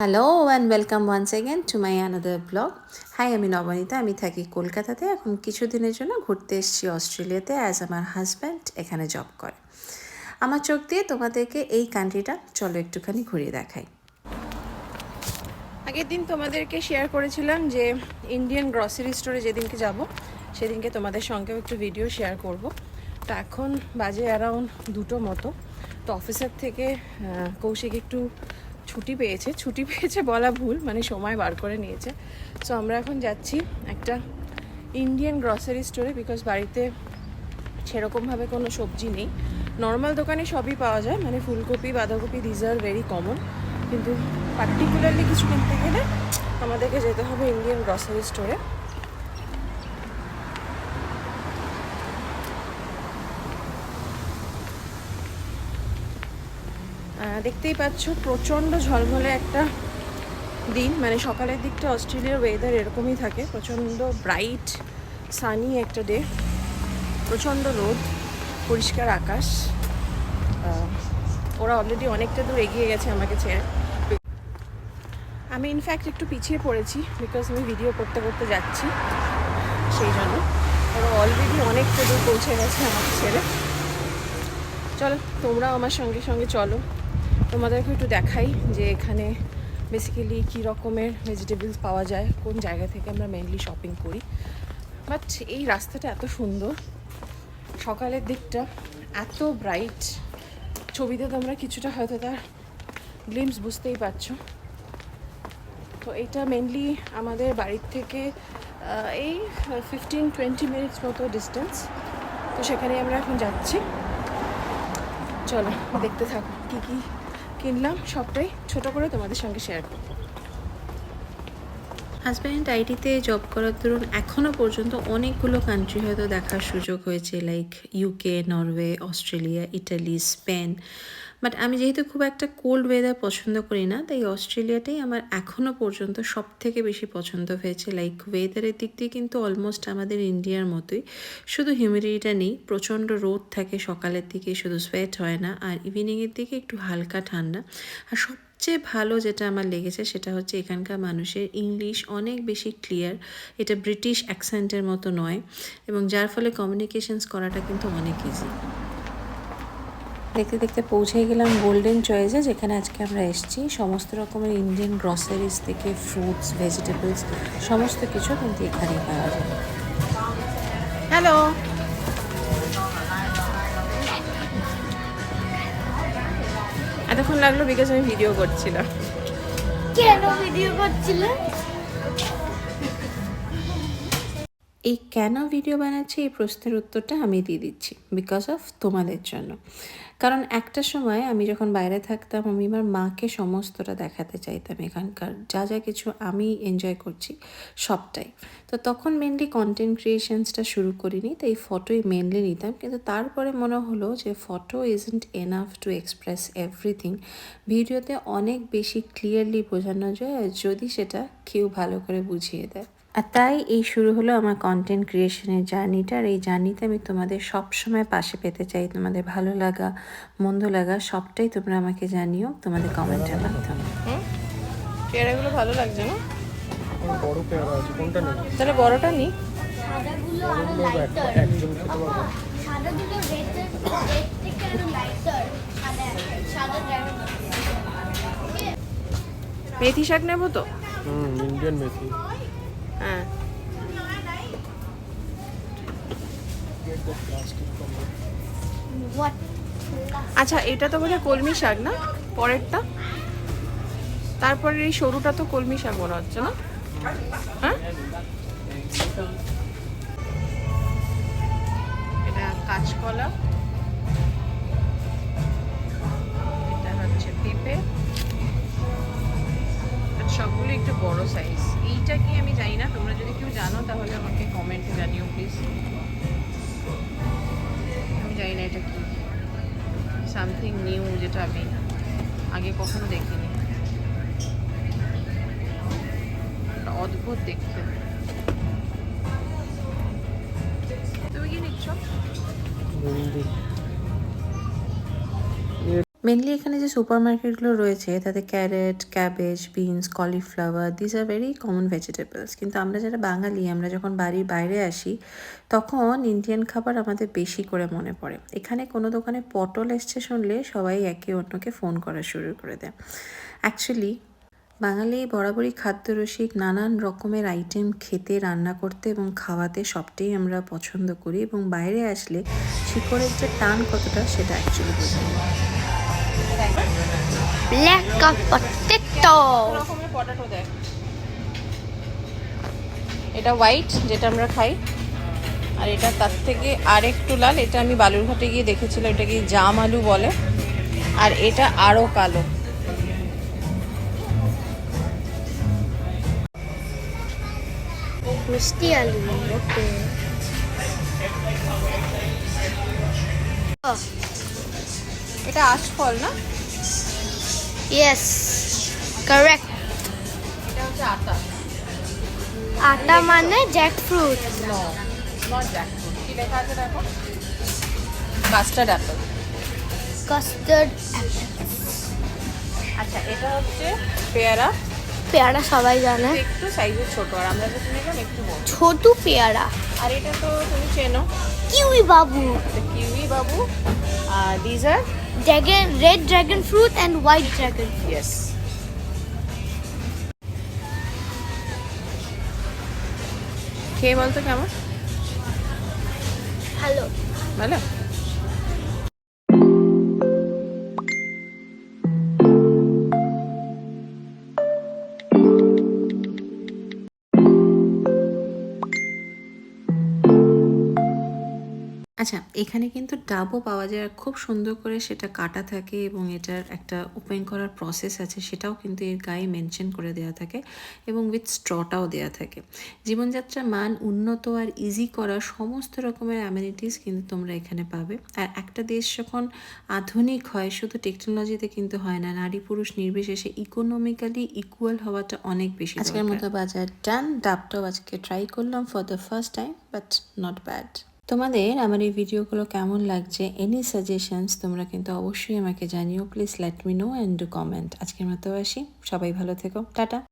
Hello and welcome once again to my another blog. Hi, আমি নবনীতা। আমি থাকি কলকাতাতে। এখন কিছুদিনের জন্য ঘুরতে এসেছি অস্ট্রেলিয়াতে, অ্যাজ আমার হাজব্যান্ড এখানে জব করে। আমার চোখ দিয়ে তোমাদেরকে এই কান্ট্রিটা চলো একটুখানি ঘুরিয়ে দেখাই। আগের দিন তোমাদেরকে শেয়ার করেছিলাম যে ইন্ডিয়ান গ্রসারি স্টোরে যেদিনকে যাব সেদিনকে তোমাদের সঙ্গেও একটু ভিডিও শেয়ার করব। তো এখন বাজে অ্যারাউন্ড 2টো মতো। তো অফিসের থেকে কৌশিক একটু ছুটি পেয়েছে বলা ভুল, মানে সময় বার করে নিয়েছে। সো আমরা এখন যাচ্ছি একটা ইন্ডিয়ান গ্রসারি স্টোরে, বিকজ বাড়িতে সেরকমভাবে কোনো সবজি নেই। নর্মাল দোকানে সবই পাওয়া যায়, মানে ফুলকপি, বাঁধাকপি, দিজ আর ভেরি কমন। কিন্তু পার্টিকুলারলি কিছু কিনতে গেলে আমাদেরকে যেতে হবে ইন্ডিয়ান গ্রসারি স্টোরে। দেখতেই পাচ্ছ প্রচণ্ড ঝলমলে একটা দিন, মানে সকালের দিকটা অস্ট্রেলিয়ার ওয়েদার এরকমই থাকে, প্রচণ্ড ব্রাইট সানি একটা ডে, প্রচণ্ড রোদ, পরিষ্কার আকাশ। ওরা অলরেডি অনেকটা দূর এগিয়ে গেছে আমাকে ছেড়ে। আমি ইনফ্যাক্ট একটু পিছিয়ে পড়েছি, বিকজ আমি ভিডিও করতে করতে যাচ্ছি, সেই জন্য। ওরা অলরেডি অনেকটা দূর পৌঁছে গেছে আমাকে ছেড়ে। চলো তোমরাও আমার সঙ্গে সঙ্গে চলো, তোমাদেরকে একটু দেখাই যে এখানে বেসিক্যালি কী রকমের ভেজিটেবলস পাওয়া যায়, কোন জায়গা থেকে আমরা মেনলি শপিং করি। বাট এই রাস্তাটা এত সুন্দর, সকালের দিকটা এত ব্রাইট, ছবিতে তোমরা কিছুটা হয়তো তার গ্লিমস বুঝতেই পারছো। তো এটা মেনলি আমাদের বাড়ির থেকে এই 15-20 মিনিটস মতো ডিস্টেন্স। তো সেখানে আমরা এখন যাচ্ছি। চলো দেখতে থাকো কী কী কিনলাম, সবটাই ছোট করে তোমাদের সঙ্গে শেয়ার করবো। হাজব্যান্ড আইটিতে জব করার দরুন এখনও পর্যন্ত অনেকগুলো কান্ট্রি হয়তো দেখার সুযোগ হয়েছে, like UK, Norway, Australia, Italy, Spain. But আমি যেহেতু খুব একটা কোল্ড ওয়েদার পছন্দ করি না, তাই অস্ট্রেলিয়াটাই আমার এখনও পর্যন্ত সব থেকে বেশি পছন্দ হয়েছে। লাইক ওয়েদারের দিক দিয়ে কিন্তু অলমোস্ট আমাদের ইন্ডিয়ার মতোই, শুধু হিউমিডিটিটা নেই, প্রচণ্ড রোদ থাকে সকালের দিকে, শুধু সোয়েট হয় না, আর ইভিনিংয়ের দিকে একটু হালকা ঠান্ডা। আর সবচেয়ে ভালো যেটা আমার লেগেছে সেটা হচ্ছে এখানকার মানুষের ইংলিশ অনেক বেশি ক্লিয়ার, এটা ব্রিটিশ অ্যাকসেন্টের মতো নয়, এবং যার ফলে কমিউনিকেশনস করাটা কিন্তু অনেক ইজি। দেখতে দেখতে পৌঁছে গেলাম গোল্ডেন চয়েসে, যেখানে আজকে আমরা এসেছি। সমস্ত রকমের ইন্ডিয়ান গ্রসারিজ থেকে ফ্রুটস, ভেজিটেবলস, সমস্ত কিছু কিন্তু এখানেই পাওয়া যায়। হ্যালো, এতক্ষণ লাগলো বিকজ আমি ভিডিও করছিলাম। কেন ভিডিও করছিলে? এই কেন ভিডিও বানাচ্ছি এই প্রশ্নের উত্তরটা আমি দিয়ে দিচ্ছি, বিকজ অফ তোমাদের জন্য। কারণ একটা সময় আমি যখন বাইরে থাকতাম, আমি আমার মাকে সমস্তটা দেখাতে চাইতাম, এখানকার যা যা কিছু আমি এনজয় করছি সবটাই। তো তখন মেনলি কন্টেন্ট ক্রিয়েশনসটা শুরু করিনি, তাই ফটোই মেনলি নিতাম। কিন্তু তারপরে মনে হলো যে photo isn't enough to express everything. ভিডিওতে অনেক বেশি ক্লিয়ারলি বোঝানো যায়, আর যদি সেটা কেউ ভালো করে বুঝিয়ে দেয়। আর তাই এই শুরু হলো আমার কন্টেন্ট ক্রিয়েশনের জার্নিটা। আর এই জার্নিতে আমি তোমাদের সব সময় পাশে পেতে চাই। তোমাদের ভালো লাগা, মন্দ লাগা সবটাই তোমরা আমাকে জানিও তোমাদের কমেন্টের মাধ্যমে। পেয়ারাগুলো ভালো লাগছে না? বড় পেয়ারা আছে, কোনটা নেব? তাহলে বড়টা নিই। সাদাগুলো আরো লাইটার। একজন খেতে পারবো। সাদাগুলো রেড থেকে আরো লাইটার। সাদা ড্রাগন। মেথি শাক নেবো তো? ইন্ডিয়ান মেথি। হ্যাঁ, হোয়াট? আচ্ছা এটা তো বোধহয় কলমি শাক না, পরেরটা? তারপরে এই সরুটা তো কলমি শাক মনে হচ্ছে না? হ্যাঁ, এটা কাঁচকলা, এটা হচ্ছে পেঁপে, আর সবগুলো একটু বড় সাইজ। এইটা কি আমি জানি না, তোমরা যদি কেউ জানো তাহলে আমাকে কমেন্টে জানিও প্লিজ। আমি জানি না এটা কি, সামথিং নিউ, যেটা আমি আগে কখনো দেখিনি, অদ্ভুত দেখতে। তুমি কি নিচ্ছ? ভেন্ডি। মেনলি এখানে যে সুপার মার্কেটগুলো রয়েছে তাতে carrot, cabbage, beans, cauliflower this are very common vegetables. কিন্তু আমরা যারা বাঙালি, আমরা যখন বাড়ির বাইরে আসি তখন ইন্ডিয়ান খাবার আমাদের বেশি করে মনে পড়ে। এখানে কোনো দোকানে পটল এসছে শুনলে সবাই একে অন্যকে ফোন করা শুরু করে দেয়। অ্যাকচুয়ালি বাঙালি বরাবরই খাদ্যরসিক, নানান রকমের আইটেম খেতে, রান্না করতে এবং খাওয়াতে সবটাই আমরা পছন্দ করি, এবং বাইরে আসলে শিকড়ের যে টান কতটা সেটা অ্যাকচুয়ালি বুঝি। Black potato. রকমের পটাটো দেয়। এটা হোয়াইট যেটা আমরা খাই, আর এটা তার থেকে আর একটু লাল। এটা আমি বালুরঘাটে গিয়ে দেখেছিলাম, এটাকে জাম আলু বলে। আর এটা আরো কালো। মিষ্টি আলু। ওকে। এটা আশফল না? Yes, correct. এটা হচ্ছে আটা। আটা মানে জ্যাকফ্রুট। No, not jackfruit. কি লেখা আছে দেখো? Custard Apple. কাস্টার্ড। আচ্ছা, এটা হচ্ছে পেয়ারা। পেয়ারা সবাই জানে। একটু সাইজে ছোট, আর আমরা যেটা নিলাম একটু বড়। ছোট পেয়ারা। আর এটা তো তুমি চেনো, কিউই বাবু। কিউই বাবু। This are dragon, red dragon fruit and white dragon. Yes. খেয়ে বলতো কেমন? ভালো। ভালো। আচ্ছা, এখানে কিন্তু ডাবও পাওয়া যায়, আর খুব সুন্দর করে সেটা কাটা থাকে এবং এটার একটা ওপেন করার প্রসেস আছে, সেটাও কিন্তু এর গায়ে মেনশন করে দেওয়া থাকে, এবং উইথ স্ট্রটাও দেওয়া থাকে। জীবনযাত্রার মান উন্নত আর ইজি করা সমস্ত রকমের অ্যামিনিটিস কিন্তু তোমরা এখানে পাবে। আর একটা দেশ যখন আধুনিক হয়, শুধু টেকনোলজিতে কিন্তু হয় না, নারী পুরুষ নির্বিশেষে ইকোনমিক্যালি ইকুয়াল হওয়াটা অনেক বেশি। আজকের মতো বাজার ডান। ডাবটাও আজকে ট্রাই করলাম for the first time, but not bad. তোমাদের আমার এই ভিডিওগুলো কেমন লাগছে, এনি সাজেশনস তোমরা কিন্তু অবশ্যই আমাকে জানিও। Please let me no and do comment. আজকের মতো আসি, সবাই ভালো থেকো, টাটা।